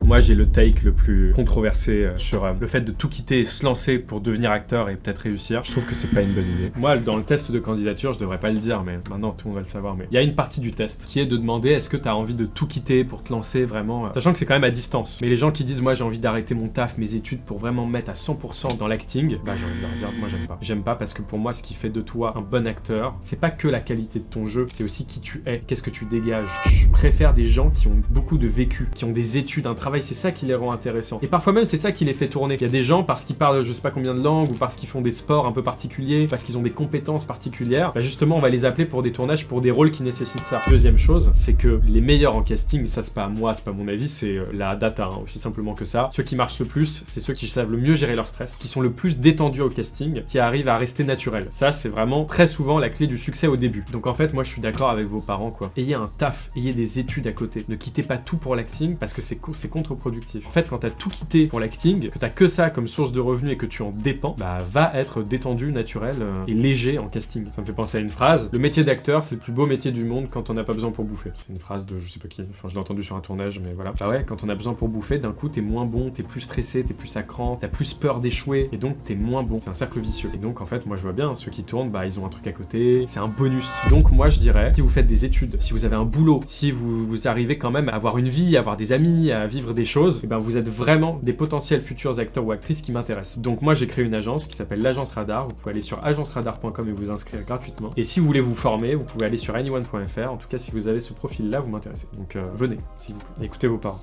Moi, j'ai le take le plus controversé sur le fait de tout quitter et se lancer pour devenir acteur et peut-être réussir. Je trouve que c'est pas une bonne idée. Moi, dans le test de candidature, je devrais pas le dire, mais maintenant tout le monde va le savoir. Mais il y a une partie du test qui est de demander est-ce que tu as envie de tout quitter pour te lancer vraiment, sachant que c'est quand même à distance. Mais les gens qui disent moi j'ai envie d'arrêter mon taf, mes études pour vraiment me mettre à 100% dans l'acting, bah j'ai envie de leur dire moi j'aime pas. J'aime pas parce que pour moi ce qui fait de toi un bon acteur, c'est pas que la qualité de ton jeu, c'est aussi qui tu es, qu'est-ce que tu dégages. Je préfère des gens qui ont beaucoup de vécu, qui ont des études, un travail, c'est ça qui les rend intéressants. Et parfois même c'est ça qui les fait tourner. Il y a des gens parce qu'ils parlent je sais pas combien de langues ou parce qu'ils font des sports un peu particuliers, parce qu'ils ont des compétences particulières, bah justement on va les appeler pour des tournages, pour des rôles qui nécessitent ça. Deuxième chose, c'est que les meilleurs en casting, ça c'est pas moi, c'est pas mon avis, c'est la data, hein, aussi simplement que ça. Ceux qui marchent le plus, c'est ceux qui savent le mieux gérer leur stress, qui sont le plus détendus au casting, qui arrivent à rester naturels. Ça c'est vraiment très souvent la clé du succès au début. Donc en fait moi je suis d'accord avec vos parents quoi. Ayez un taf, ayez des études à côté. Ne quittez pas tout pour l'acting parce que c'est contre-productif. En fait quand t'as tout quitté pour l'acting, que t'as que ça comme source de revenus et que tu en dépends, bah va être détendu, naturel et léger en casting. Ça me fait penser à une phrase, le métier d'acteur c'est le plus beau métier du monde quand on n'a pas besoin pour bouffer. C'est une phrase de je sais pas qui, enfin je l'ai entendu sur un tournage mais voilà. Bah ouais, quand on a besoin pour bouffer, d'un coup t'es moins bon, t'es plus stressé, t'es plus à cran, t'as plus peur d'échouer et donc t'es moins bon. C'est un cercle vicieux. Et donc en fait moi je vois bien, ceux qui tournent, bah ils ont un truc à côté, c'est un bonus. Donc moi je dirais, si vous faites des études, si vous avez un boulot, si vous arrivez quand même à avoir une vie, à avoir des amis, à vivre des choses, et ben vous êtes vraiment des potentiels futurs acteurs ou actrices qui m'intéressent. Donc moi j'ai créé une agence qui s'appelle l'Agence Radar, vous pouvez aller sur agenceradar.com et vous inscrire gratuitement. Et si vous voulez vous former, vous pouvez aller sur anyone.fr, en tout cas si vous avez ce profil là vous m'intéressez. Donc venez s'il vous plaît, écoutez vos parents.